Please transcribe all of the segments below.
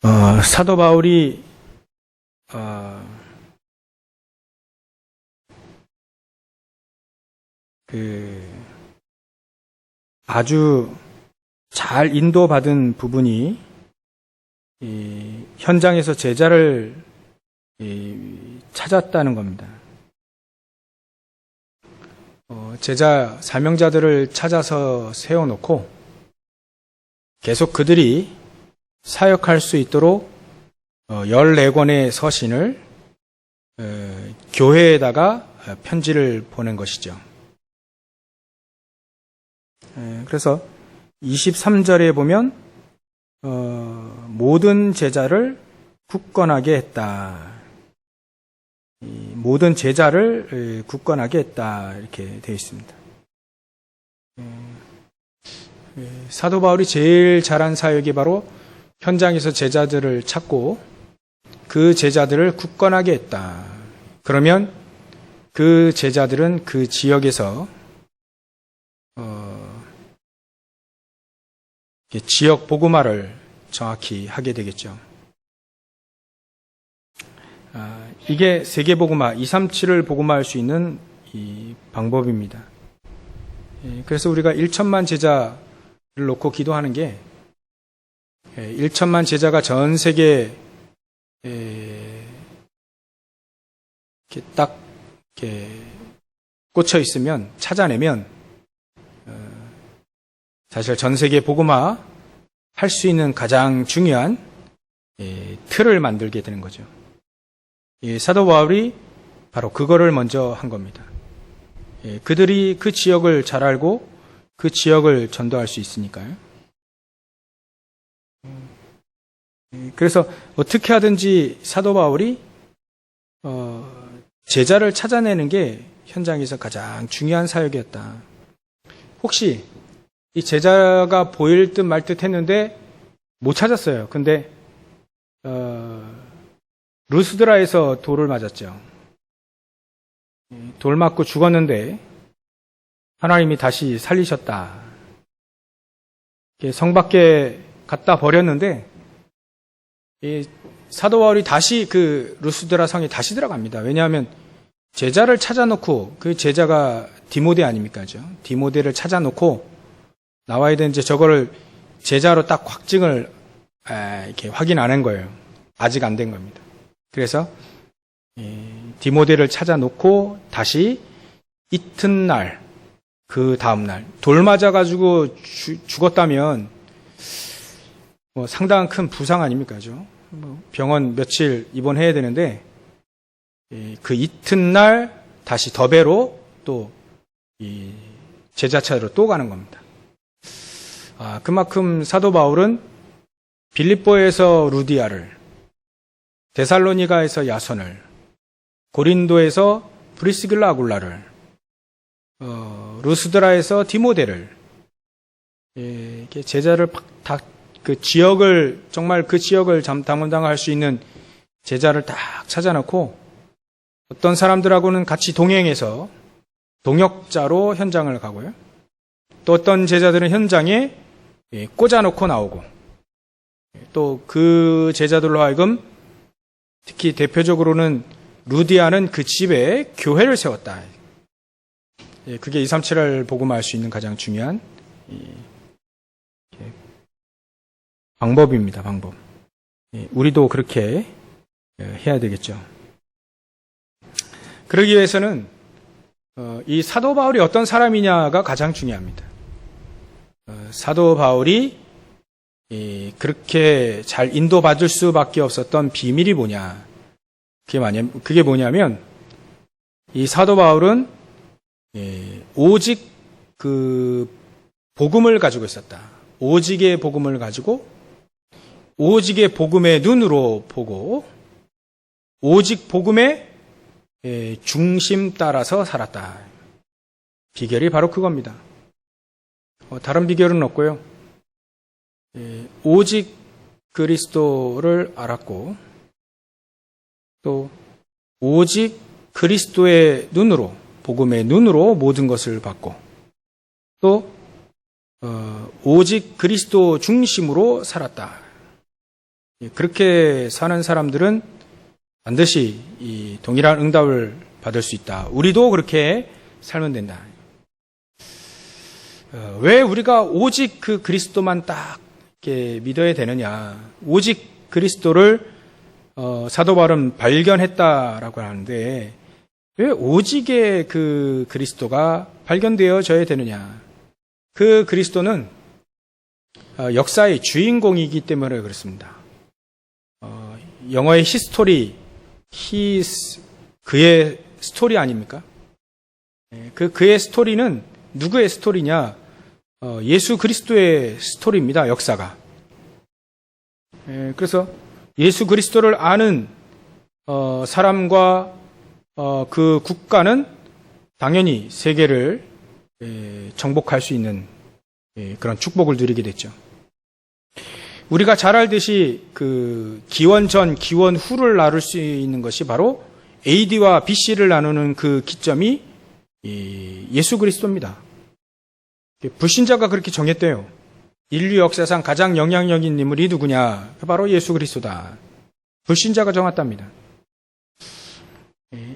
사도 바울이 아주 잘 인도받은 부분이 현장에서 제자를 찾았다는 겁니다. 제자 사명자들을 찾아서 세워놓고 계속 그들이 사역할 수 있도록 14권의 서신을 교회에다가 편지를 보낸 것이죠. 그래서 23절에 보면 모든 제자를 굳건하게 했다. 모든 제자를 굳건하게 했다. 이렇게 되어 있습니다. 사도 바울이 제일 잘한 사역이 바로 현장에서 제자들을 찾고 그 제자들을 굳건하게 했다. 그러면 그 제자들은 그 지역에서 지역 복음화를 정확히 하게 되겠죠. 이게 세계 복음화, 237을 복음화할 수 있는 이 방법입니다. 그래서 우리가 1천만 제자를 놓고 기도하는 게 1천만 제자가 전 세계에 이렇게 딱 이렇게 꽂혀 있으면, 찾아내면 사실 전 세계 복음화 할 수 있는 가장 중요한 틀을 만들게 되는 거죠. 사도 바울이 바로 그거를 먼저 한 겁니다. 그들이 그 지역을 잘 알고 그 지역을 전도할 수 있으니까요. 그래서 어떻게 하든지 사도 바울이 제자를 찾아내는 게 현장에서 가장 중요한 사역이었다. 혹시 이 제자가 보일 듯 말 듯 했는데 못 찾았어요. 근데 루스드라에서 돌을 맞았죠. 돌 맞고 죽었는데 하나님이 다시 살리셨다. 성 밖에 갖다 버렸는데 사도 바울이 다시 그 루스드라 성에 다시 들어갑니다. 왜냐하면 제자를 찾아놓고, 그 제자가 디모데 아닙니까? 디모데를 찾아놓고 나와야 되는데 저거를 제자로 딱 확증을 이렇게 확인 안 한 거예요. 아직 안 된 겁니다. 그래서 디모데를 찾아놓고 다시 이튿날, 그 다음날 돌 맞아가지고 죽었다면 상당한 큰 부상 아닙니까? 병원 며칠 입원해야 되는데 그 이튿날 다시 더 배로 또 제자 찾으러 또 가는 겁니다. 그만큼 사도 바울은 빌립보에서 루디아를, 데살로니가에서 야손을, 고린도에서 브리스길라 아굴라를, 루스드라에서 디모데를, 제자를 다 그 지역을, 정말 그 지역을 담당할 수 있는 제자를 딱 찾아놓고 어떤 사람들하고는 같이 동행해서 동역자로 현장을 가고요. 또 어떤 제자들은 현장에 꽂아놓고 나오고, 또 그 제자들로 하여금, 특히 대표적으로는 루디아는 그 집에 교회를 세웠다. 그게 237을 복음화할 수 있는 가장 중요한 방법입니다. 방법. 우리도 그렇게 해야 되겠죠. 그러기 위해서는 이 사도 바울이 어떤 사람이냐가 가장 중요합니다. 사도 바울이 그렇게 잘 인도받을 수밖에 없었던 비밀이 뭐냐? 그게 뭐냐면, 이 사도 바울은 오직 그 복음을 가지고 있었다. 오직의 복음을 가지고 오직의 복음의 눈으로 보고 오직 복음의 중심 따라서 살았다. 비결이 바로 그겁니다. 다른 비결은 없고요. 오직 그리스도를 알았고, 또 오직 그리스도의 눈으로, 복음의 눈으로 모든 것을 봤고, 또 오직 그리스도 중심으로 살았다. 그렇게 사는 사람들은 반드시 이 동일한 응답을 받을 수 있다. 우리도 그렇게 살면 된다. 왜 우리가 오직 그 그리스도만 딱 이렇게 믿어야 되느냐? 오직 그리스도를 사도 바울은 발견했다라고 하는데 왜 오직의 그 그리스도가 발견되어져야 되느냐? 그 그리스도는 역사의 주인공이기 때문에 그렇습니다. 영어의 히스토리, 그의 스토리 아닙니까? 그의 스토리는 누구의 스토리냐? 예수 그리스도의 스토리입니다. 역사가. 그래서 예수 그리스도를 아는 사람과 그 국가는 당연히 세계를 정복할 수 있는 그런 축복을 누리게 됐죠. 우리가 잘 알듯이 그 기원 전, 기원 후를 나눌 수 있는 것이 바로 AD와 BC를 나누는 그 기점이 예수 그리스도입니다. 불신자가 그렇게 정했대요. 인류 역사상 가장 영향력 있는 인물이 누구냐? 바로 예수 그리스도다. 불신자가 정했답니다.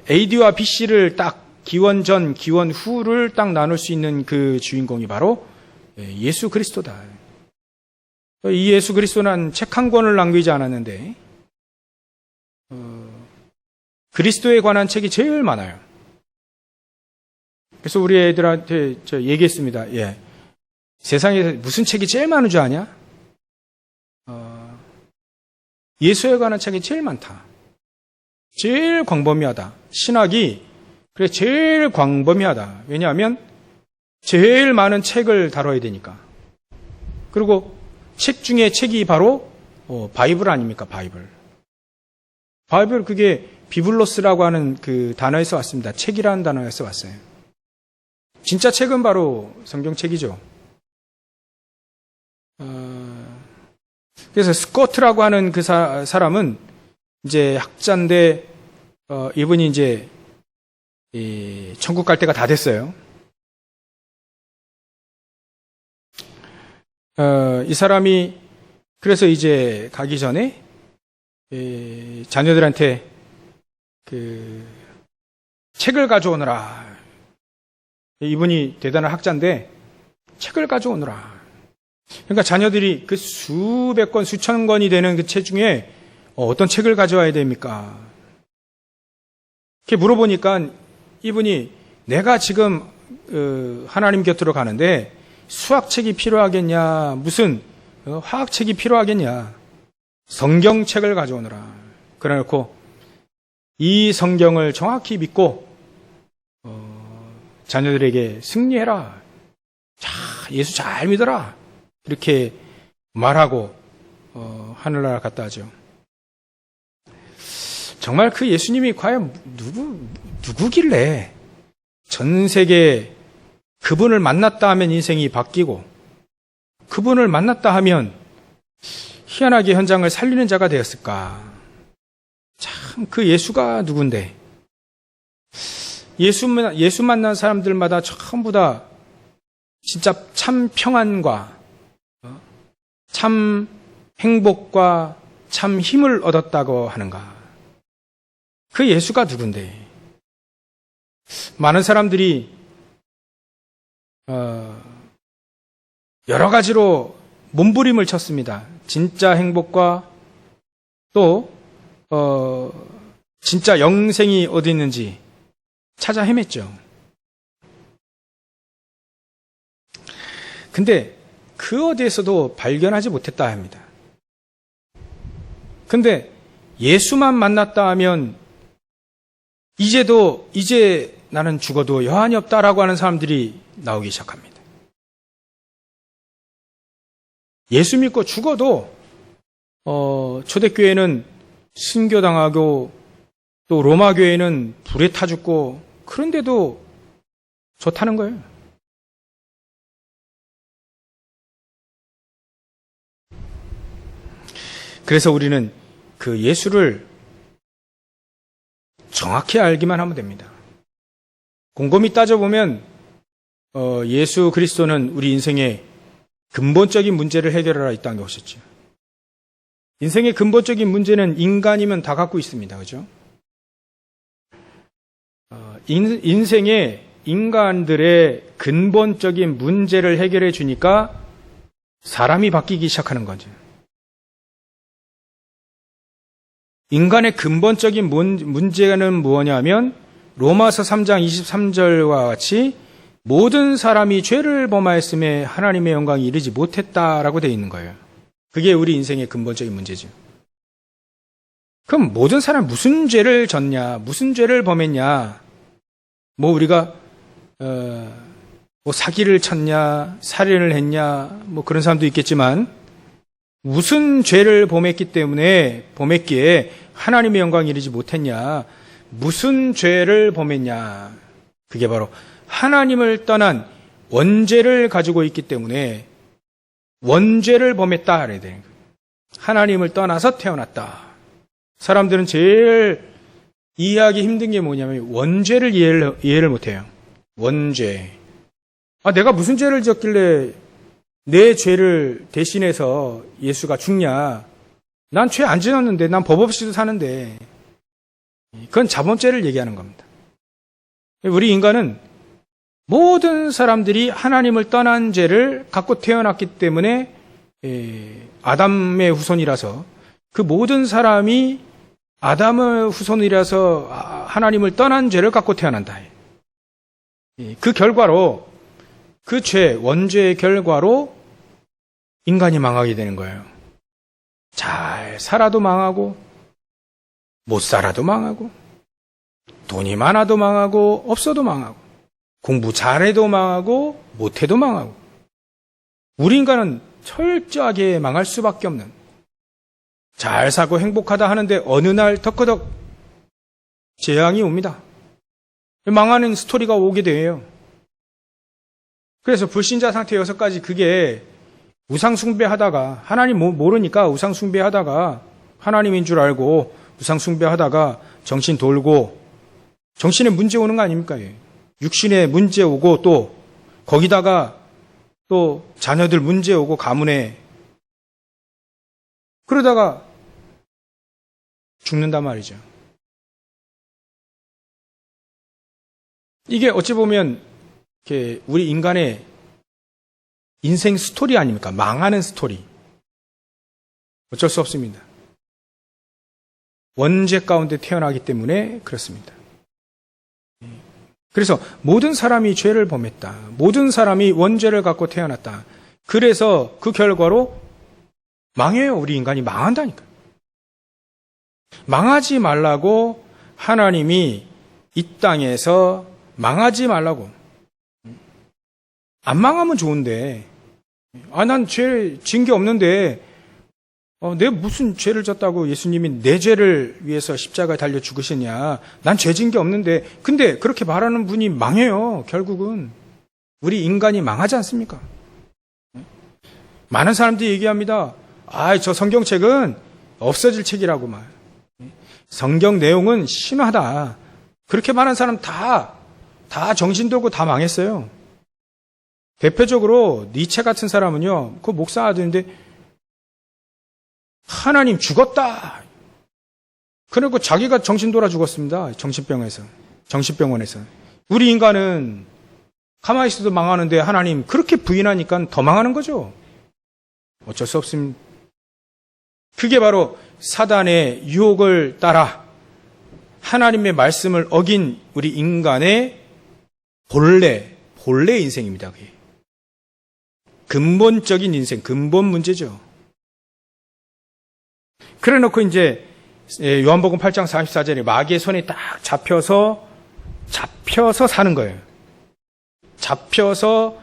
AD와 BC를 딱 기원 전, 기원 후를 딱 나눌 수 있는 그 주인공이 바로 예수 그리스도다. 이 예수 그리스도는 책 한 권을 남기지 않았는데 그리스도에 관한 책이 제일 많아요. 그래서 우리 애들한테 얘기했습니다. 예. 세상에 무슨 책이 제일 많은 줄 아냐? 예수에 관한 책이 제일 많다. 제일 광범위하다. 신학이 그래 제일 광범위하다. 왜냐하면 제일 많은 책을 다뤄야 되니까. 그리고 책 중에 책이 바로 바이블 아닙니까? 바이블. 바이블 그게 비블로스라고 하는 그 단어에서 왔습니다. 책이라는 단어에서 왔어요. 진짜 책은 바로 성경책이죠. 그래서 스코트라고 하는 그 사람은 이제 학자인데 이분이 이제 천국 갈 때가 다 됐어요. 이 사람이 그래서 이제 가기 전에 자녀들한테 그 책을 가져오느라. 이분이 대단한 학자인데 책을 가져오느라. 그러니까 자녀들이 그 수백 권, 수천 권이 되는 그 책 중에 어떤 책을 가져와야 됩니까? 이렇게 물어보니까 이분이 내가 지금 하나님 곁으로 가는데 수학책이 필요하겠냐, 무슨 화학책이 필요하겠냐, 성경책을 가져오느라. 그래놓고 이 성경을 정확히 믿고 자녀들에게 승리해라. 자, 예수 잘 믿어라. 이렇게 말하고 하늘나라 갔다 하죠. 정말 그 예수님이 과연 누구길래 전 세계 그분을 만났다 하면 인생이 바뀌고 그분을 만났다 하면 희한하게 현장을 살리는 자가 되었을까? 참 그 예수가 누군데? 예수 만난 사람들마다 전부 다 진짜 참 평안과 참 행복과 참 힘을 얻었다고 하는가? 그 예수가 누군데? 많은 사람들이 여러 가지로 몸부림을 쳤습니다. 진짜 행복과 또 진짜 영생이 어디 있는지 찾아 헤맸죠. 근데 그 어디에서도 발견하지 못했다 합니다. 근데 예수만 만났다 하면 이제 나는 죽어도 여한이 없다라고 하는 사람들이 나오기 시작합니다. 예수 믿고 죽어도 초대교회는 순교당하고 또 로마교회는 불에 타 죽고 그런데도 좋다는 거예요. 그래서 우리는 그 예수를 정확히 알기만 하면 됩니다. 곰곰이 따져보면 예수 그리스도는 우리 인생의 근본적인 문제를 해결하러 이 땅에 오셨죠. 인생의 근본적인 문제는 인간이면 다 갖고 있습니다. 그죠? 인생의 인간들의 근본적인 문제를 해결해 주니까 사람이 바뀌기 시작하는 거죠. 인간의 근본적인 문제는 무엇이냐면 로마서 3장 23절과 같이 모든 사람이 죄를 범하였음에 하나님의 영광이 이르지 못했다라고 되어 있는 거예요. 그게 우리 인생의 근본적인 문제죠. 그럼 모든 사람 무슨 죄를 졌냐, 무슨 죄를 범했냐, 뭐 우리가 뭐 사기를 쳤냐, 살인을 했냐, 뭐 그런 사람도 있겠지만 무슨 죄를 범했기에 하나님의 영광이 이르지 못했냐, 무슨 죄를 범했냐, 그게 바로 하나님을 떠난 원죄를 가지고 있기 때문에 원죄를 범했다 그래야 되는 거예요. 하나님을 떠나서 태어났다. 사람들은 제일 이해하기 힘든 게 뭐냐면 원죄를 이해를 못해요. 원죄. 내가 무슨 죄를 지었길래 내 죄를 대신해서 예수가 죽냐. 난 죄 안 지었는데, 난 법 없이도 사는데. 그건 자범죄를 얘기하는 겁니다. 우리 인간은 모든 사람들이 하나님을 떠난 죄를 갖고 태어났기 때문에 아담의 후손이라서 그 모든 사람이 아담의 후손이라서 하나님을 떠난 죄를 갖고 태어난다. 그 결과로 그 죄, 원죄의 결과로 인간이 망하게 되는 거예요. 잘 살아도 망하고 못 살아도 망하고 돈이 많아도 망하고 없어도 망하고 공부 잘해도 망하고 못해도 망하고 우리 인간은 철저하게 망할 수밖에 없는 잘 사고 행복하다 하는데 어느 날 덕커덕 재앙이 옵니다. 망하는 스토리가 오게 돼요. 그래서 불신자 상태 6가지 그게 우상숭배하다가 하나님 모르니까 우상숭배하다가 하나님인 줄 알고 우상숭배하다가 정신 돌고 정신에 문제 오는 거 아닙니까? 육신에 문제 오고 또 거기다가 또 자녀들 문제 오고 가문에 그러다가 죽는단 말이죠. 이게 어찌 보면 우리 인간의 인생 스토리 아닙니까? 망하는 스토리. 어쩔 수 없습니다. 원죄 가운데 태어나기 때문에 그렇습니다. 그래서 모든 사람이 죄를 범했다. 모든 사람이 원죄를 갖고 태어났다. 그래서 그 결과로 망해요. 우리 인간이 망한다니까. 망하지 말라고 하나님이 이 땅에서 망하지 말라고. 안 망하면 좋은데, 난 죄 진 게 없는데, 내가 무슨 죄를 졌다고 예수님이 내 죄를 위해서 십자가에 달려 죽으셨냐. 난 죄 진 게 없는데. 근데 그렇게 말하는 분이 망해요. 결국은. 우리 인간이 망하지 않습니까? 많은 사람들이 얘기합니다. 저 성경책은 없어질 책이라고 말. 성경 내용은 신화다. 그렇게 말하는 사람 다 정신 돌고 다 망했어요. 대표적으로 니체 같은 사람은요. 그 목사 아들인데 하나님 죽었다. 그리고 자기가 정신 돌아 죽었습니다. 정신병원에서. 우리 인간은 가만히 있어도 망하는데 하나님 그렇게 부인하니까 더 망하는 거죠. 어쩔 수 없습니다. 그게 바로 사단의 유혹을 따라 하나님의 말씀을 어긴 우리 인간의 본래 인생입니다. 그게. 근본적인 인생, 근본 문제죠. 그래 놓고 이제 요한복음 8장 44절에 마귀의 손에 딱 잡혀서 사는 거예요. 잡혀서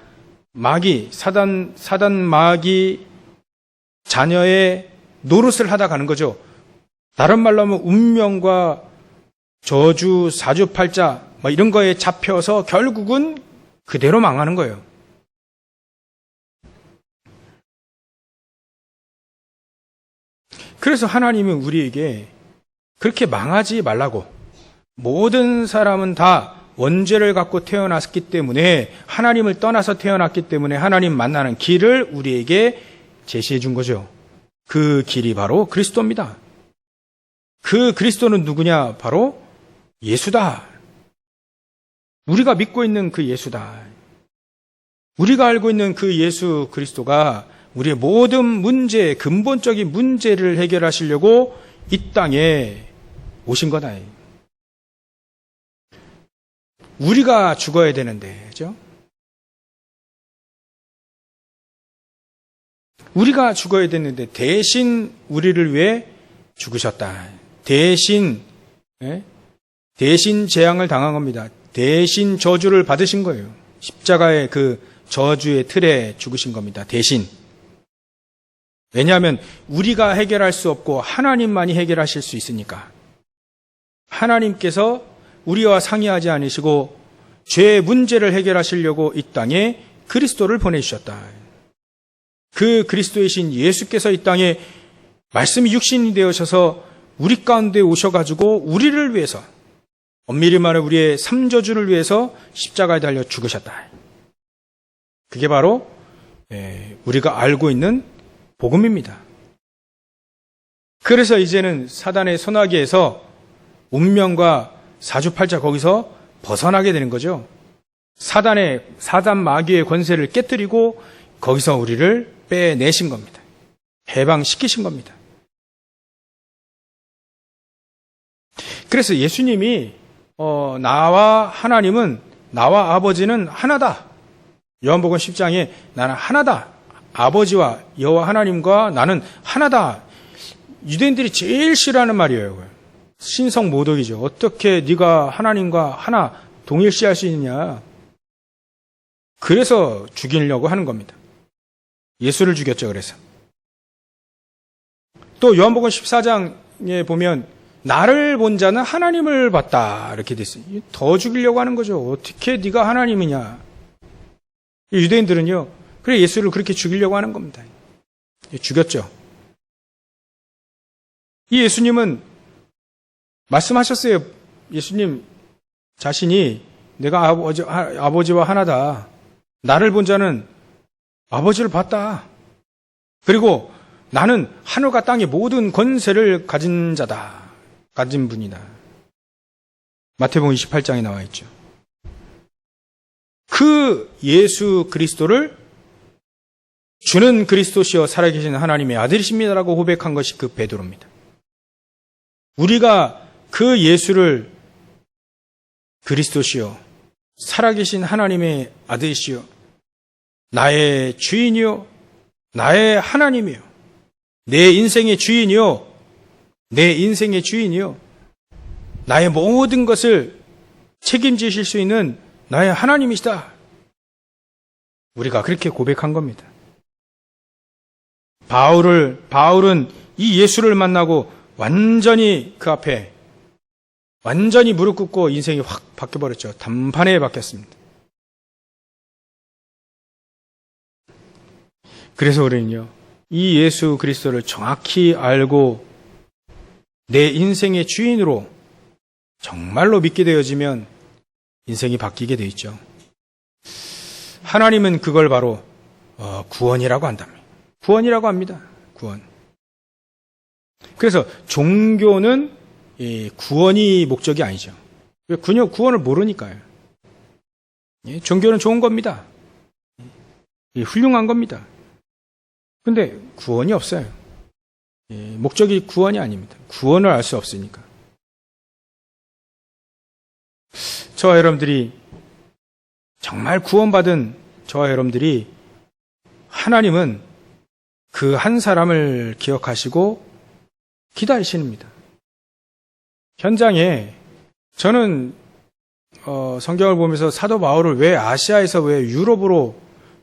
사단 마귀 자녀의 노릇을 하다 가는 거죠. 다른 말로 하면 운명과 저주, 사주팔자 이런 거에 잡혀서 결국은 그대로 망하는 거예요. 그래서 하나님은 우리에게 그렇게 망하지 말라고, 모든 사람은 다 원죄를 갖고 태어났기 때문에 하나님을 떠나서 태어났기 때문에 하나님 만나는 길을 우리에게 제시해 준 거죠. 그 길이 바로 그리스도입니다. 그 그리스도는 누구냐? 바로 예수다. 우리가 믿고 있는 그 예수다. 우리가 알고 있는 그 예수 그리스도가 우리의 모든 문제, 근본적인 문제를 해결하시려고 이 땅에 오신 거다. 우리가 죽어야 되는데, 그죠? 우리가 죽어야 되는데 대신 우리를 위해 죽으셨다. 대신 재앙을 당한 겁니다. 대신 저주를 받으신 거예요. 십자가의 그 저주의 틀에 죽으신 겁니다. 대신. 왜냐하면 우리가 해결할 수 없고 하나님만이 해결하실 수 있으니까. 하나님께서 우리와 상의하지 않으시고 죄의 문제를 해결하시려고 이 땅에 그리스도를 보내주셨다. 그 그리스도이신 예수께서 이 땅에 말씀이 육신이 되어셔서 우리 가운데 오셔가지고 우리를 위해서, 엄밀히 말해 우리의 삼저주를 위해서 십자가에 달려 죽으셨다. 그게 바로 우리가 알고 있는 복음입니다. 그래서 이제는 사단의 손아귀에서 운명과 사주팔자 거기서 벗어나게 되는 거죠. 사단 마귀의 권세를 깨뜨리고 거기서 우리를 빼내신 겁니다. 해방시키신 겁니다. 그래서 예수님이 나와 아버지는 하나다. 요한복음 10장에 나는 하나다. 아버지와 여호와 하나님과 나는 하나다. 유대인들이 제일 싫어하는 말이에요. 신성 모독이죠. 어떻게 네가 하나님과 하나 동일시할 수 있느냐. 그래서 죽이려고 하는 겁니다. 예수를 죽였죠. 그래서 또 요한복음 14장에 보면 나를 본 자는 하나님을 봤다 이렇게 됐어요. 더 죽이려고 하는 거죠. 어떻게 네가 하나님이냐. 유대인들은요. 그래 예수를 그렇게 죽이려고 하는 겁니다. 죽였죠. 이 예수님은 말씀하셨어요. 예수님 자신이 내가 아버지와 하나다. 나를 본 자는 아버지를 봤다. 그리고 나는 하늘과 땅의 모든 권세를 가진 자다. 가진 분이다. 마태복음 28장에 나와 있죠. 그 예수 그리스도를 주는 그리스도시여 살아계신 하나님의 아들이십니다라고 고백한 것이 그 베드로입니다. 우리가 그 예수를 그리스도시여 살아계신 하나님의 아들이시여 나의 주인이요 나의 하나님이요 내 인생의 주인이요 내 인생의 주인이요 나의 모든 것을 책임지실 수 있는 나의 하나님이시다. 우리가 그렇게 고백한 겁니다. 바울은 이 예수를 만나고 완전히 그 앞에 완전히 무릎 꿇고 인생이 확 바뀌어버렸죠. 단판에 바뀌었습니다. 그래서 우리는요, 이 예수 그리스도를 정확히 알고 내 인생의 주인으로 정말로 믿게 되어지면 인생이 바뀌게 돼 있죠. 하나님은 그걸 바로 구원이라고 한답니다. 구원이라고 합니다. 구원. 그래서 종교는 구원이 목적이 아니죠. 왜 구원을 모르니까요. 종교는 좋은 겁니다. 훌륭한 겁니다. 근데 구원이 없어요. 목적이 구원이 아닙니다. 구원을 알 수 없으니까. 저와 여러분들이 정말 구원받은 저와 여러분들이 하나님은 그 한 사람을 기억하시고 기다리십니다. 현장에 저는 성경을 보면서 사도 바울을 왜 아시아에서 왜 유럽으로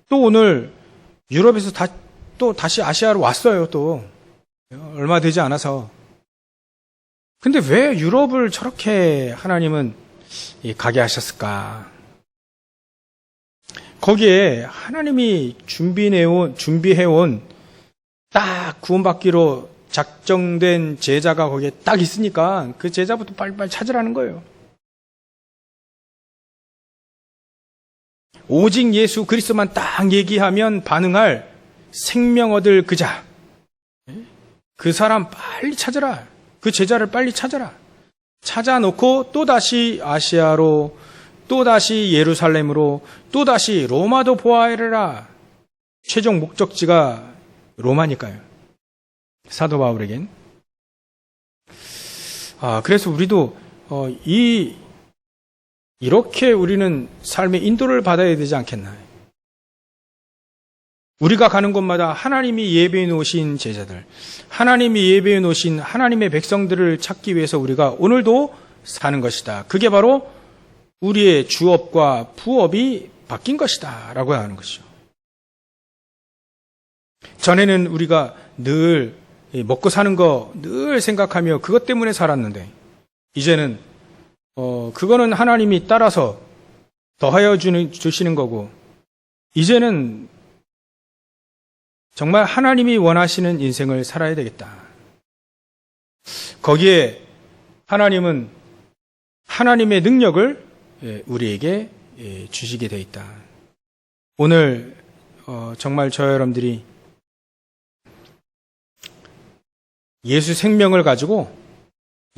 또 오늘 유럽에서 또 다시 아시아로 왔어요. 또 얼마 되지 않아서. 근데 왜 유럽을 저렇게 하나님은 가게 하셨을까? 거기에 하나님이 준비해온 딱 구원받기로 작정된 제자가 거기에 딱 있으니까 그 제자부터 빨리빨리 찾으라는 거예요. 오직 예수 그리스도만 딱 얘기하면 반응할 생명 얻을 그자. 그 사람 빨리 찾아라. 그 제자를 빨리 찾아라. 찾아놓고 또다시 아시아로, 또다시 예루살렘으로, 또다시 로마도 보아하리라. 최종 목적지가 로마니까요. 사도 바울에겐. 그래서 우리도 이렇게 우리는 삶의 인도를 받아야 되지 않겠나. 우리가 가는 곳마다 하나님이 예배해 놓으신 제자들, 하나님이 예배해 놓으신 하나님의 백성들을 찾기 위해서 우리가 오늘도 사는 것이다. 그게 바로 우리의 주업과 부업이 바뀐 것이다 라고 하는 것이죠. 전에는 우리가 늘 먹고 사는 거 늘 생각하며 그것 때문에 살았는데, 이제는 그거는 하나님이 따라서 더하여 주시는 거고, 이제는 정말 하나님이 원하시는 인생을 살아야 되겠다. 거기에 하나님은 하나님의 능력을 우리에게 주시게 되어 있다. 오늘 정말 저와 여러분들이 예수 생명을 가지고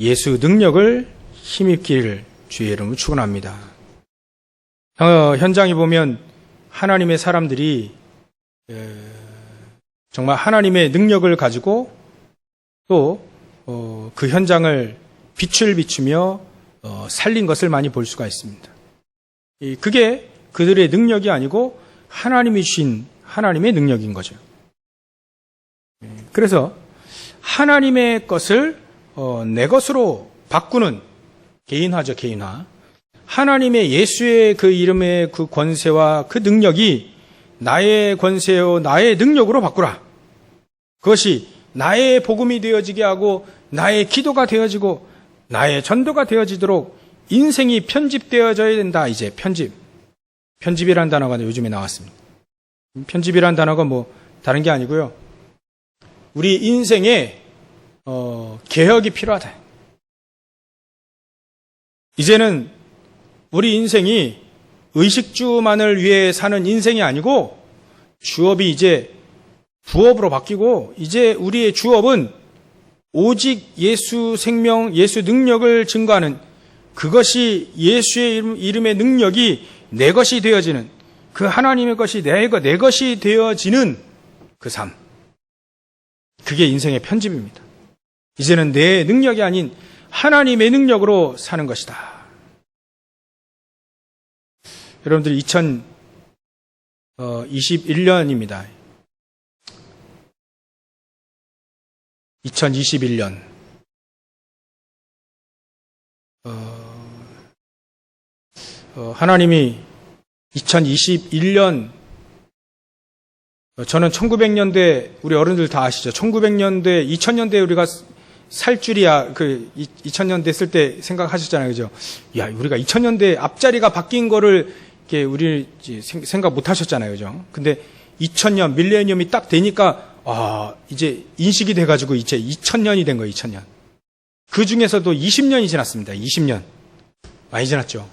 예수 능력을 힘입기를 주의 이름으로 축원합니다. 현장에 보면 하나님의 사람들이 정말 하나님의 능력을 가지고 또 그 현장을 빛을 비추며 살린 것을 많이 볼 수가 있습니다. 그게 그들의 능력이 아니고 하나님이 주신 하나님의 능력인 거죠. 그래서 하나님의 것을 내 것으로 바꾸는 개인화죠, 개인화. 하나님의 예수의 그 이름의 그 권세와 그 능력이 나의 권세요, 나의 능력으로 바꾸라. 그것이 나의 복음이 되어지게 하고 나의 기도가 되어지고 나의 전도가 되어지도록 인생이 편집되어져야 된다. 이제 편집이라는 단어가 요즘에 나왔습니다. 편집이라는 단어가 뭐 다른 게 아니고요. 우리 인생에 개혁이 필요하다. 이제는 우리 인생이 의식주만을 위해 사는 인생이 아니고 주업이 이제 부업으로 바뀌고, 이제 우리의 주업은 오직 예수 생명, 예수 능력을 증거하는, 그것이 예수의 이름의 능력이 내 것이 되어지는, 그 하나님의 것이 내 것이 되어지는 그 삶. 그게 인생의 편집입니다. 이제는 내 능력이 아닌 하나님의 능력으로 사는 것이다. 여러분들 2021년입니다. 2021년. 하나님이 2021년, 저는 1900년대, 우리 어른들 다 아시죠? 1900년대, 2000년대에 우리가 살 줄이야, 2000년대 쓸 때 생각하셨잖아요. 그죠? 야, 우리가 2000년대 앞자리가 바뀐 거를, 이렇게 우리 생각 못 하셨잖아요. 그죠? 근데 2000년, 밀레니엄이 딱 되니까, 이제 인식이 돼가지고 이제 2000년이 된 거예요, 2000년. 그 중에서도 20년이 지났습니다. 20년. 많이 지났죠.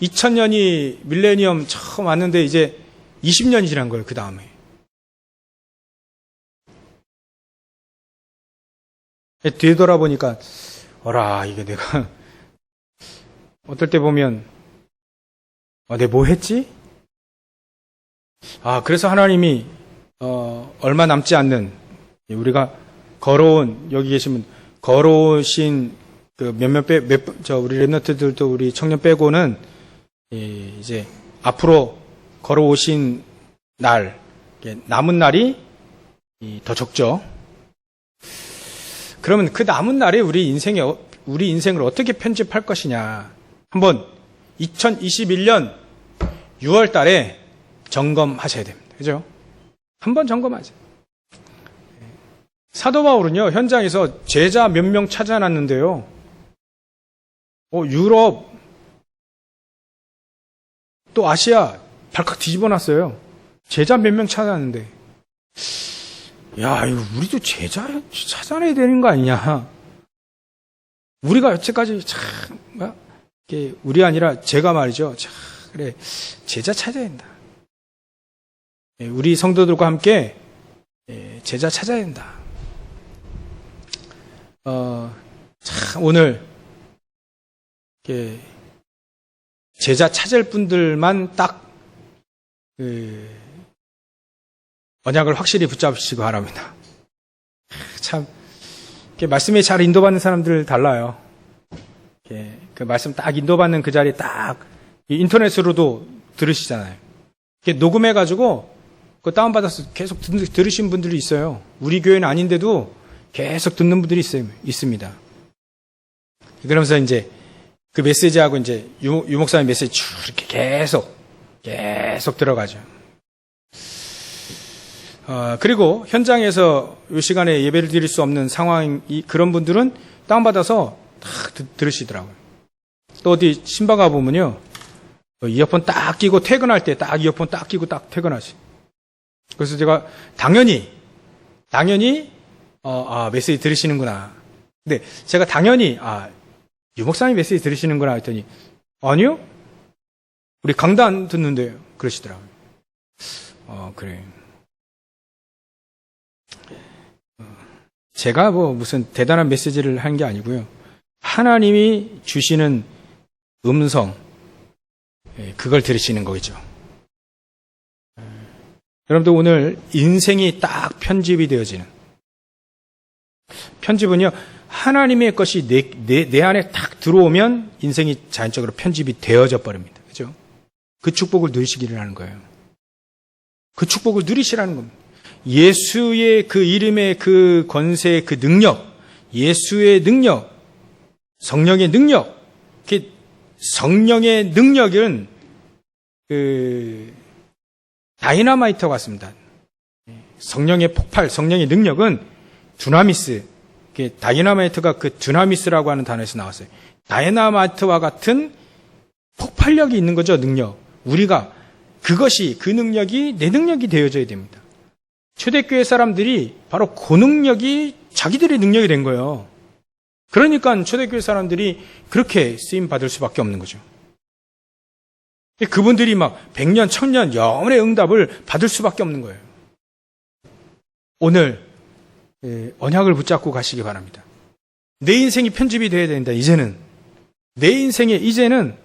2000년이 밀레니엄 처음 왔는데 이제 20년이 지난 거예요, 그 다음에. 뒤돌아보니까, 이게 내가, 어떨 때 보면, 내가 뭐 했지? 그래서 하나님이, 얼마 남지 않는, 우리가 여기 계시면, 걸어오신, 우리 랩너트들도 우리 청년 빼고는, 이제, 앞으로 걸어오신 날, 남은 날이 더 적죠. 그러면 그 남은 날에 우리 인생을 어떻게 편집할 것이냐. 한번 2021년 6월 달에 점검하셔야 됩니다. 그죠? 한번 점검하세요. 사도 바울은요, 현장에서 제자 몇 명 찾아놨는데요. 유럽, 또 아시아, 발칵 뒤집어 놨어요. 제자 몇 명 찾아놨는데. 야, 이거 우리도 제자 찾아내야 되는 거 아니냐. 우리가 여태까지 우리 아니라 제가 말이죠. 그래, 제자 찾아야 된다. 우리 성도들과 함께 제자 찾아야 된다. 참 오늘 이렇게 제자 찾을 분들만 딱 언약을 확실히 붙잡으시기 바랍니다. 참 이렇게 말씀에 잘 인도받는 사람들 달라요. 이렇게 그 말씀 딱 인도받는 그 자리에 딱 인터넷으로도 들으시잖아요. 이렇게 녹음해가지고 그 다운받아서 계속 들으신 분들이 있어요. 우리 교회는 아닌데도 계속 듣는 분들이 있습니다. 그러면서 이제 그 메시지하고 이제 유 목사님 메시지 쭉 이렇게 계속 들어가죠. 그리고 현장에서 이 시간에 예배를 드릴 수 없는 상황, 그런 분들은 다운받아서 딱 들으시더라고요. 또 어디 신방 가보면요. 이어폰 딱 끼고 퇴근할 때 딱 이어폰 딱 끼고 딱 퇴근하시. 그래서 제가 당연히, 메시지 들으시는구나. 근데 제가 당연히, 유 목사님 메시지 들으시는구나 했더니, 아니요? 우리 강단 듣는데요. 그러시더라고요. 그래요. 제가 무슨 대단한 메시지를 한 게 아니고요. 하나님이 주시는 음성, 그걸 들으시는 거죠. 여러분들 오늘 인생이 딱 편집이 되어지는, 편집은요, 하나님의 것이 내 안에 딱 들어오면 인생이 자연적으로 편집이 되어져 버립니다. 그죠? 그 축복을 누리시기를 하는 거예요. 그 축복을 누리시라는 겁니다. 예수의 그 이름의 그 권세, 그 능력, 예수의 능력, 성령의 능력, 성령의 능력은 다이너마이트 같습니다. 성령의 폭발, 성령의 능력은 두나미스, 다이너마이트가 그 두나미스라고 하는 단어에서 나왔어요. 다이너마이트와 같은 폭발력이 있는 거죠, 능력. 우리가 그것이, 그 능력이 내 능력이 되어져야 됩니다. 초대교회 사람들이 바로 그 능력이 자기들의 능력이 된 거예요. 그러니까 초대교회 사람들이 그렇게 쓰임 받을 수밖에 없는 거죠. 그분들이 막 100년, 1000년 영원의 응답을 받을 수밖에 없는 거예요. 오늘 언약을 붙잡고 가시기 바랍니다. 내 인생이 편집이 돼야 된다. 이제는 내 인생에 이제는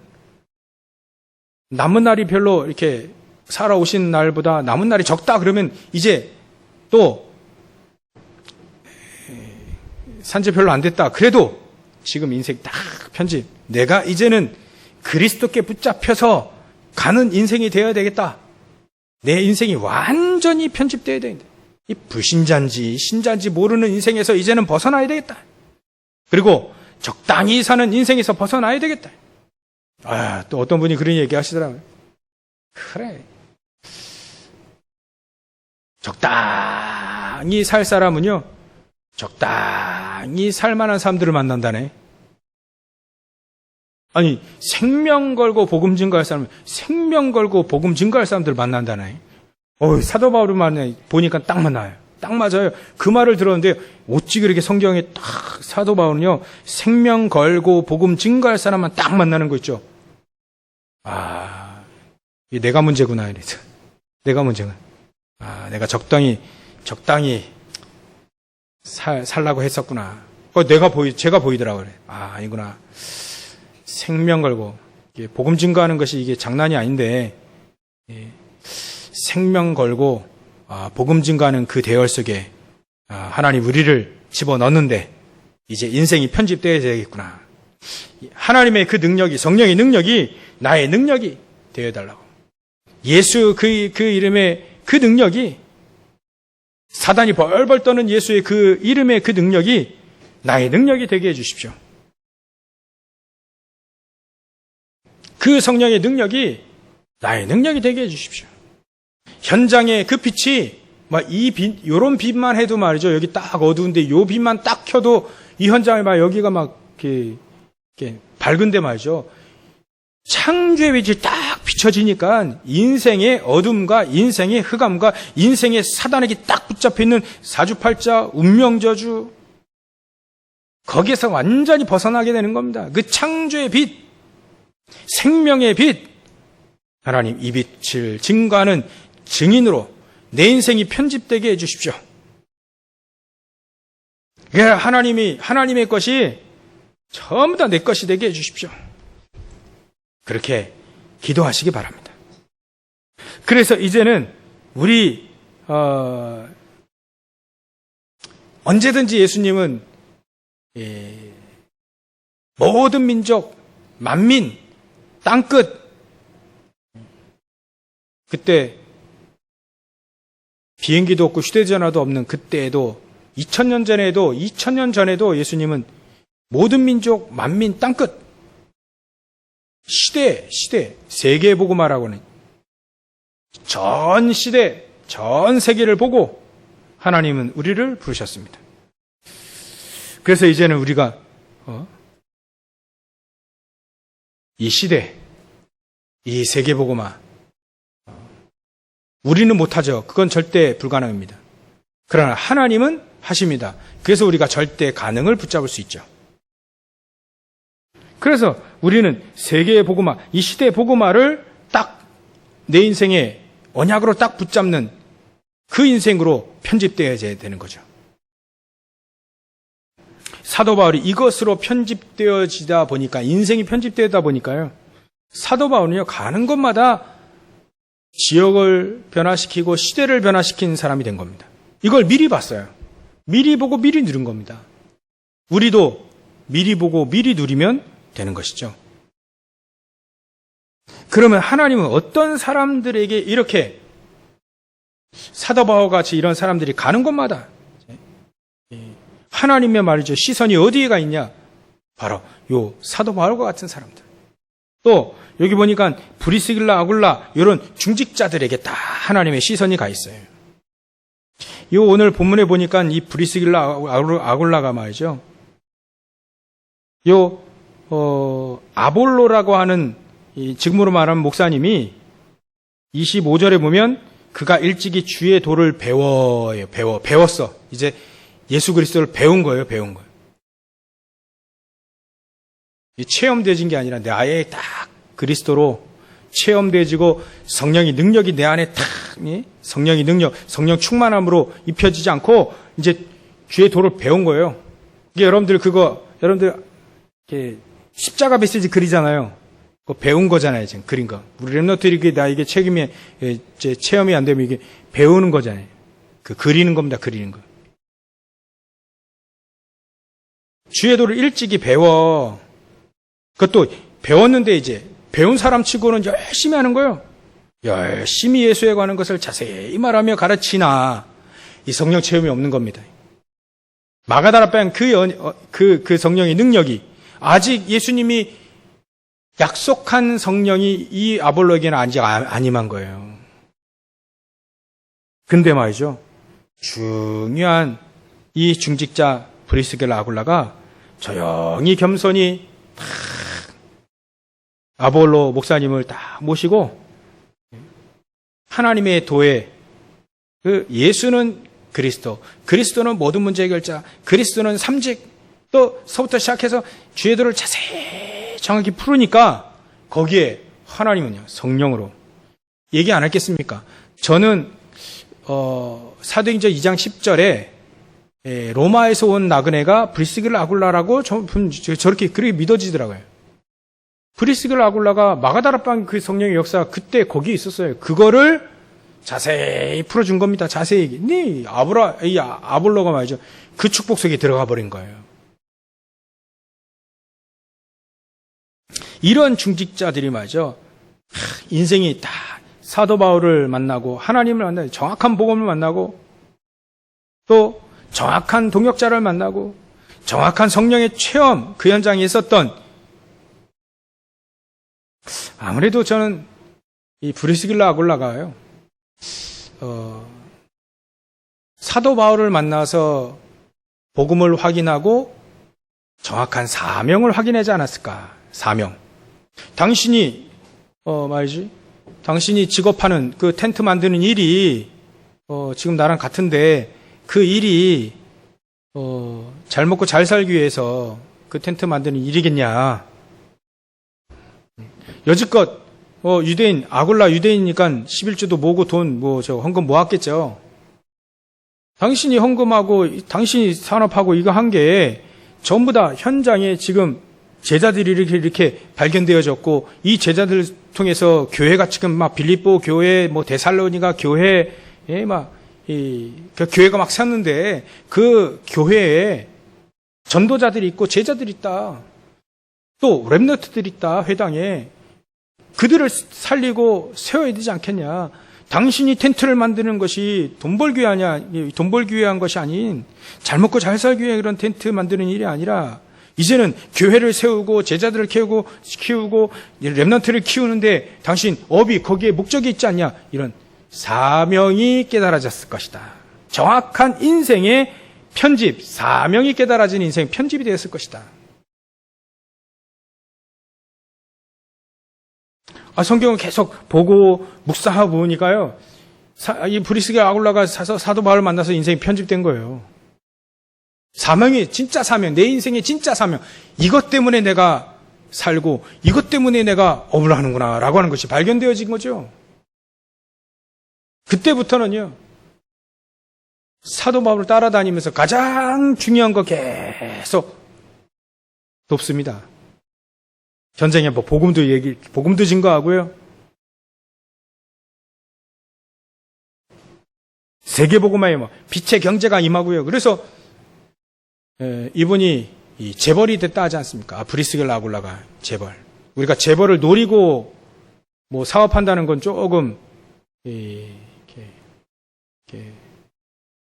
남은 날이 별로 이렇게 살아오신 날보다 남은 날이 적다 그러면 이제 또 산지 별로 안 됐다. 그래도 지금 인생 딱 편집. 내가 이제는 그리스도께 붙잡혀서 가는 인생이 되어야 되겠다. 내 인생이 완전히 편집되어야 되는데 이 불신자인지 신자인지 모르는 인생에서 이제는 벗어나야 되겠다. 그리고 적당히 사는 인생에서 벗어나야 되겠다. 또 어떤 분이 그런 얘기 하시더라고요. 그래. 적당히 살 사람은요, 적당히 살 만한 사람들을 만난다네. 아니, 생명 걸고 복음 증거할 사람은 생명 걸고 복음 증거할 사람들을 만난다네. 사도 바울을 보니까 딱 맞나요. 딱 맞아요. 그 말을 들었는데 어찌 그렇게 성경에 딱 사도 바울은요, 생명 걸고 복음 증거할 사람만 딱 만나는 거 있죠. 이게 내가 문제구나 이래서. 내가 문제구나. 내가 적당히 살라고 했었구나. 제가 보이더라고요. 아니구나. 생명 걸고, 복음 증거하는 것이 이게 장난이 아닌데, 생명 걸고, 복음 증거하는 그 대열 속에, 하나님 우리를 집어넣는데, 이제 인생이 편집되어야 되겠구나. 하나님의 그 능력이, 성령의 능력이 나의 능력이 되어달라고. 예수 그 이름의 그 능력이, 사단이 벌벌 떠는 예수의 그 이름의 그 능력이 나의 능력이 되게 해주십시오. 그 성령의 능력이 나의 능력이 되게 해주십시오. 현장의 그 빛이, 요런 빛만 해도 말이죠. 여기 딱 어두운데 요 빛만 딱 켜도 이 현장에 여기가 이렇게 밝은데 말이죠. 창조의 빛이 딱 비춰지니까 인생의 어둠과 인생의 흑암과 인생의 사단에게 딱 붙잡혀 있는 사주팔자, 운명저주, 거기에서 완전히 벗어나게 되는 겁니다. 그 창조의 빛, 생명의 빛, 하나님 이 빛을 증거하는 증인으로 내 인생이 편집되게 해주십시오. 하나님의 것이 전부 다 내 것이 되게 해주십시오. 그렇게 기도하시기 바랍니다. 그래서 이제는 우리 언제든지 예수님은 모든 민족, 만민, 땅끝, 그때 비행기도 없고 휴대전화도 없는 그때에도 2000년 전에도 예수님은 모든 민족, 만민, 땅끝, 시대, 세계 복음화라고는 전 시대, 전 세계를 보고 하나님은 우리를 부르셨습니다. 그래서 이제는 우리가 이 시대, 이 세계 복음화 우리는 못하죠. 그건 절대 불가능합니다. 그러나 하나님은 하십니다. 그래서 우리가 절대 가능을 붙잡을 수 있죠. 그래서 우리는 세계의 복음화, 이 시대의 복음화를 딱 내 인생의 언약으로 딱 붙잡는 그 인생으로 편집되어야 되는 거죠. 사도 바울이 이것으로 편집되어지다 보니까, 인생이 편집되다 보니까요, 사도 바울은요, 가는 곳마다 지역을 변화시키고 시대를 변화시킨 사람이 된 겁니다. 이걸 미리 봤어요. 미리 보고 미리 누린 겁니다. 우리도 미리 보고 미리 누리면 되는 것이죠. 그러면 하나님은 어떤 사람들에게 이렇게 사도 바울 같이 이런 사람들이 가는 곳마다 하나님의 말이죠. 시선이 어디에가 있냐? 바로 요 사도 바울과 같은 사람들. 또 여기 보니까 브리스길라, 아굴라 이런 중직자들에게 다 하나님의 시선이 가 있어요. 요 오늘 본문에 보니까 이 브리스길라, 아굴라가 말이죠. 요 아볼로라고 하는 지금으로 말하면 목사님이 25절에 보면 그가 일찍이 주의 도를 배웠어. 이제 예수 그리스도를 배운 거예요. 이 체험되진 게 아니라 내 아예 딱 그리스도로 체험되지고 성령의 능력이 내 안에 딱 성령의 능력, 성령 충만함으로 입혀지지 않고 이제 주의 도를 배운 거예요. 이게 여러분들 이렇게 십자가 메시지 그리잖아요. 그거 배운 거잖아요. 지금 그린 거. 우리 랩너트들이 나에게 체험이 안 되면 이게 배우는 거잖아요. 그 그리는 겁니다. 그리는 거. 주의 도를 일찍이 배워. 그것도 배웠는데 이제 배운 사람 치고는 열심히 하는 거예요. 열심히 예수에 관한 것을 자세히 말하며 가르치나 이 성령 체험이 없는 겁니다. 마가다라방 그 성령의 능력이 아직 예수님이 약속한 성령이 이 아볼로에게는 아직 안 임한 거예요. 근데 말이죠. 중요한 이 중직자 브리스길라 아굴라가 조용히 겸손히 딱 아볼로 목사님을 딱 모시고 하나님의 도에 그 예수는 그리스도, 그리스도는 모든 문제 해결자, 그리스도는 삼직, 또 서부터 시작해서 주의 도를 자세히 정확히 풀으니까 거기에 하나님은요 성령으로 얘기 안 했겠습니까? 저는 사도행전 2장 10절에 로마에서 온 나그네가 브리스길라 아굴라라고 저렇게 그렇게 믿어지더라고요. 브리스길라 아굴라가 마가다라방 그 성령의 역사 그때 거기 있었어요. 그거를 자세히 풀어준 겁니다. 자세히. 이 아볼로가 말이죠. 그 축복 속에 들어가 버린 거예요. 이런 중직자들이 말이죠. 인생이 다 사도 바울을 만나고 하나님을 만나고 정확한 복음을 만나고 또 정확한 동역자를 만나고 정확한 성령의 체험 그 현장에 있었던 아무래도 저는 이 브리스길라 아굴라가요. 사도 바울을 만나서 복음을 확인하고 정확한 사명을 확인하지 않았을까? 사명. 당신이 당신이 직업하는 그 텐트 만드는 일이 지금 나랑 같은데 그 일이 잘 먹고 잘 살기 위해서 그 텐트 만드는 일이겠냐? 여지껏 유대인 아굴라 유대인이니까 11조도 모으고 돈 헌금 모았겠죠. 당신이 헌금하고 당신이 산업하고 이거 한 게 전부 다 현장에 지금 제자들이 이렇게 발견되어졌고 이 제자들 통해서 교회가 지금 막 빌립보 교회, 뭐 데살로니가 교회, 그 교회가 막 샀는데 그 교회에 전도자들이 있고 제자들이 있다. 또 렘너트들이 있다. 회당에. 그들을 살리고 세워야 되지 않겠냐. 당신이 텐트를 만드는 것이 돈 벌기 위한 것이 아닌 잘 먹고 잘 살기 위해 그런 텐트 만드는 일이 아니라 이제는 교회를 세우고 제자들을 키우고 렘넌트를 키우는데 당신 업이 거기에 목적이 있지 않냐. 이런 사명이 깨달아졌을 것이다. 정확한 인생의 편집, 사명이 깨달아진 인생 편집이 되었을 것이다. 성경을 계속 보고 묵상하고 보니까요. 이 브리스게 아굴라가 사도 바울을 만나서 인생이 편집된 거예요. 사명이 진짜 사명, 내 인생의 진짜 사명. 이것 때문에 내가 살고 이것 때문에 내가 업을 하는구나 라고 하는 것이 발견되어진 거죠. 그때부터는요. 사도 바울을 따라다니면서 가장 중요한 거 계속 돕습니다. 전쟁에 복음도 증거하고요. 세계복음화에 빛의 경제가 임하고요. 그래서 이분이 이 재벌이 됐다 하지 않습니까? 브리스겔 아굴라가 재벌. 우리가 재벌을 노리고 뭐 사업한다는 건 조금 이렇게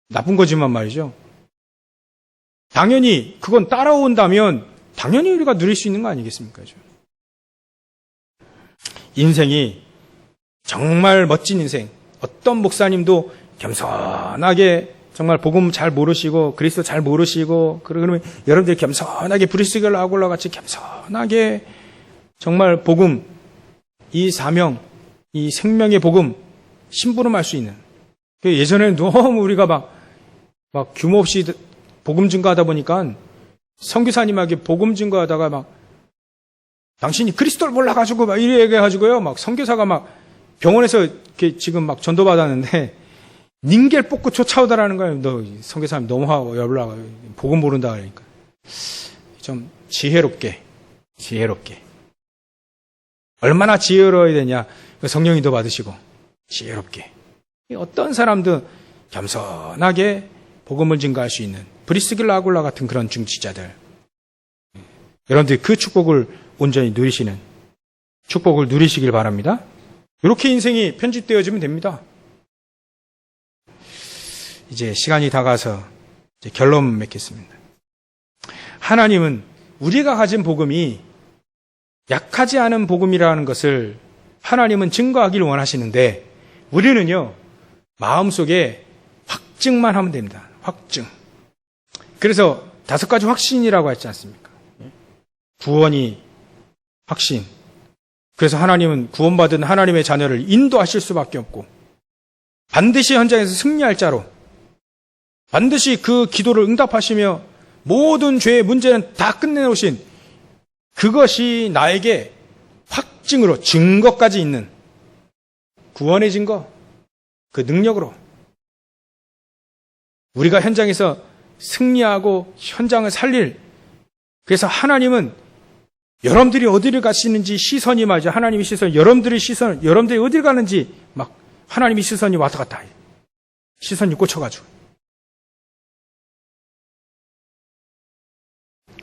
나쁜 거지만 말이죠. 당연히 그건 따라온다면 당연히 우리가 누릴 수 있는 거 아니겠습니까? 인생이 정말 멋진 인생. 어떤 목사님도 겸손하게 정말 복음 잘 모르시고 그리스도 잘 모르시고 그러면 여러분들이 겸손하게 브리스겔 아굴라 같이 겸손하게 정말 복음, 이 사명, 이 생명의 복음 심부름할 수 있는. 예전에는 너무 우리가 막 규모 없이 복음 증거하다 보니까 선교사님에게 복음 증거하다가 막 당신이 그리스도를 몰라가지고 막 이래 얘기해가지고요. 막 선교사가 막 병원에서 이렇게 지금 막 전도받았는데 닌겔 뽑고 쫓아오다라는 거예요. 너 선교사님 너무 열라 복음 모른다 그러니까 좀 지혜롭게 얼마나 지혜로워야 되냐. 성령님도 받으시고 지혜롭게 어떤 사람도 겸손하게 복음을 증거할 수 있는 브리스겔 아굴라 같은 그런 중지자들. 여러분들이 그 축복을 온전히 누리시는 축복을 누리시길 바랍니다. 이렇게 인생이 편집되어지면 됩니다. 이제 시간이 다가서 이제 결론 맺겠습니다. 하나님은 우리가 가진 복음이 약하지 않은 복음이라는 것을 하나님은 증거하기를 원하시는데 우리는요 마음속에 확증만 하면 됩니다. 확증. 그래서 5가지 확신이라고 했지 않습니까? 구원이 확신. 그래서 하나님은 구원받은 하나님의 자녀를 인도하실 수밖에 없고 반드시 현장에서 승리할 자로 반드시 그 기도를 응답하시며 모든 죄의 문제는 다 끝내놓으신 그것이 나에게 확증으로 증거까지 있는 구원의 증거, 그 능력으로 우리가 현장에서 승리하고 현장을 살릴. 그래서 하나님은 여러분들이 어디를 가시는지 시선이 말이죠. 하나님의 시선, 여러분들이 어디를 가는지 막 하나님의 시선이 왔다 갔다 해요. 시선이 꽂혀가지고.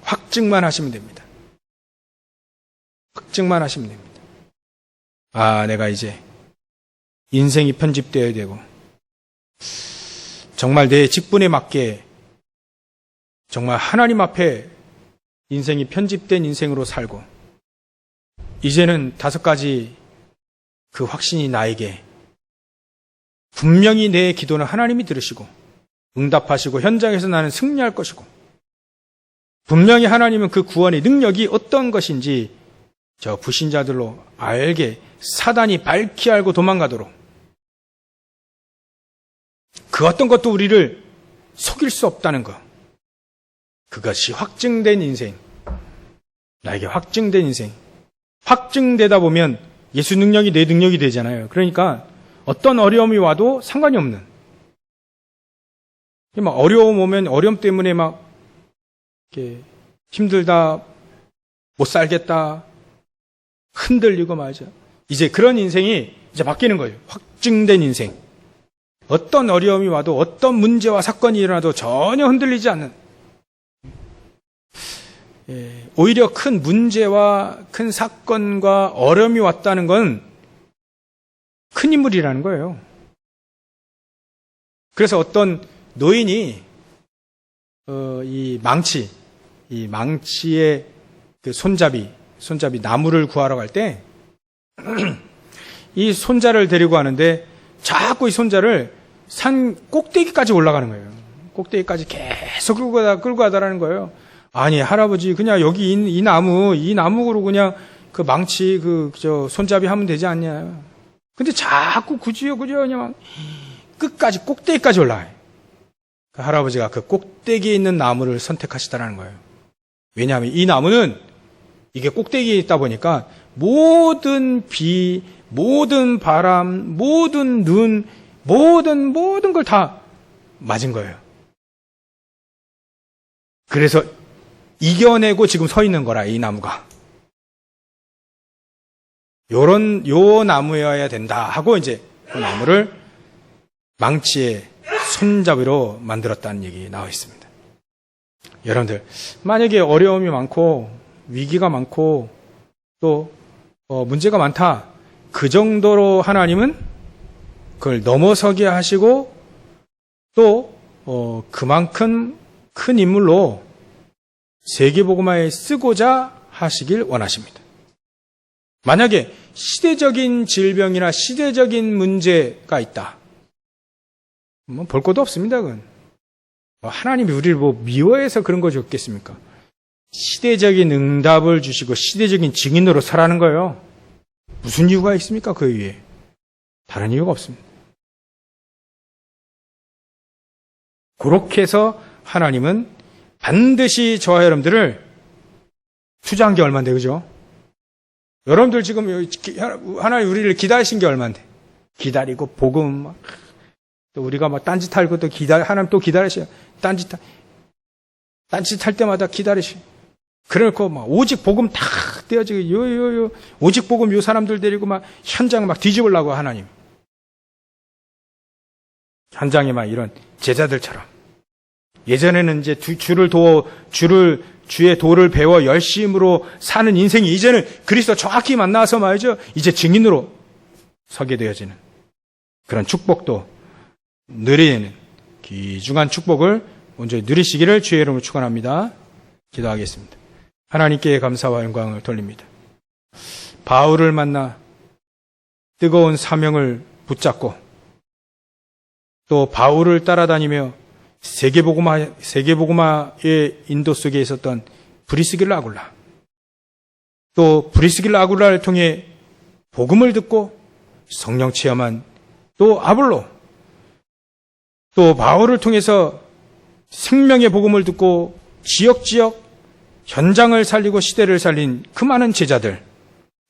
확증만 하시면 됩니다. 확증만 하시면 됩니다. 내가 이제 인생이 편집되어야 되고 정말 내 직분에 맞게 정말 하나님 앞에 인생이 편집된 인생으로 살고 이제는 5가지 그 확신이 나에게 분명히 내 기도는 하나님이 들으시고 응답하시고 현장에서 나는 승리할 것이고 분명히 하나님은 그 구원의 능력이 어떤 것인지 저 불신자들로 알게 사단이 밝히 알고 도망가도록 그 어떤 것도 우리를 속일 수 없다는 것. 그것이 확증된 인생. 나에게 확증된 인생. 확증되다 보면 예수 능력이 내 능력이 되잖아요. 그러니까 어떤 어려움이 와도 상관이 없는 막 어려움 오면 어려움 때문에 막 이렇게 힘들다, 못 살겠다, 흔들리고 말이죠. 이제 그런 인생이 이제 바뀌는 거예요. 확증된 인생. 어떤 어려움이 와도 어떤 문제와 사건이 일어나도 전혀 흔들리지 않는, 오히려 큰 문제와 큰 사건과 어려움이 왔다는 건 큰 인물이라는 거예요. 그래서 어떤 노인이 이 망치의 그 손잡이 나무를 구하러 갈 때 이 손자를 데리고 가는데 자꾸 이 손자를 산 꼭대기까지 올라가는 거예요. 꼭대기까지 계속 끌고 가다라는 거예요. 아니, 할아버지, 그냥 여기 이 나무로 그냥 그 망치, 손잡이 하면 되지 않냐. 근데 자꾸 그저 그냥 끝까지, 꼭대기까지 올라가요. 그 할아버지가 그 꼭대기에 있는 나무를 선택하시다라는 거예요. 왜냐하면 이 나무는 이게 꼭대기에 있다 보니까 모든 비, 모든 바람, 모든 눈, 모든 걸 다 맞은 거예요. 그래서 이겨내고 지금 서 있는 거라, 이 나무가. 요 나무여야 된다 하고 이제 그 나무를 망치의 손잡이로 만들었다는 얘기 나와 있습니다. 여러분들, 만약에 어려움이 많고 위기가 많고 또 문제가 많다. 그 정도로 하나님은 그걸 넘어서게 하시고 또 그만큼 큰 인물로 세계복음화에 쓰고자 하시길 원하십니다. 만약에 시대적인 질병이나 시대적인 문제가 있다. 볼 것도 없습니다. 그건. 하나님이 우리를 미워해서 그런 거 줬겠습니까? 시대적인 응답을 주시고 시대적인 증인으로 서라는 거예요. 무슨 이유가 있습니까? 그 위에. 다른 이유가 없습니다. 그렇게 해서 하나님은 반드시 저와 여러분들을 투자한 게 얼만데, 그죠? 여러분들 지금 하나님 우리를 기다리신 게 얼만데. 기다리고 복음 또 우리가 막 딴짓할 것도 하나님 또 기다리셔요. 딴짓할 때마다 기다리셔요. 그래놓고 막 오직 복음 다 떼어지고 오직 복음 요 사람들 데리고 막 현장 막 뒤집으려고 하나님. 현장에 막 이런 제자들처럼. 예전에는 이제 주의 도를 배워 열심으로 사는 인생이 이제는 그리스도 정확히 만나서 말이죠. 이제 증인으로 서게 되어지는 그런 축복도 누리는 귀중한 축복을 먼저 누리시기를 주의 이름으로 축원합니다. 기도하겠습니다. 하나님께 감사와 영광을 돌립니다. 바울을 만나 뜨거운 사명을 붙잡고 또 바울을 따라다니며 세계복음화의 인도 속에 있었던 브리스길라 아굴라, 또 브리스길라 아굴라를 통해 복음을 듣고 성령 체험한 또 아볼로, 또 바울을 통해서 생명의 복음을 듣고 지역 현장을 살리고 시대를 살린 그 많은 제자들,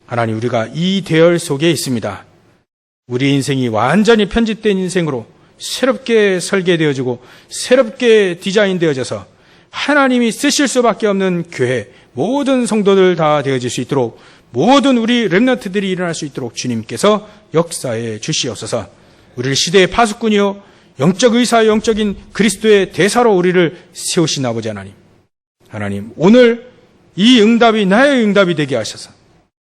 하나님, 우리가 이 대열 속에 있습니다. 우리 인생이 완전히 편집된 인생으로 새롭게 설계되어지고 새롭게 디자인되어져서 하나님이 쓰실 수밖에 없는 교회, 모든 성도들 다 되어질 수 있도록, 모든 우리 렘넌트들이 일어날 수 있도록 주님께서 역사해 주시옵소서. 우리를 시대의 파수꾼이요 영적 의사, 영적인 그리스도의 대사로 우리를 세우신 아버지 하나님, 오늘 이 응답이 나의 응답이 되게 하셔서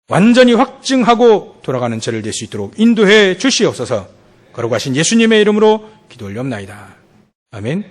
완전히 확증하고 돌아가는 저를 될 수 있도록 인도해 주시옵소서. 거룩하신 예수님의 이름으로 기도 올려옵나이다. 아멘.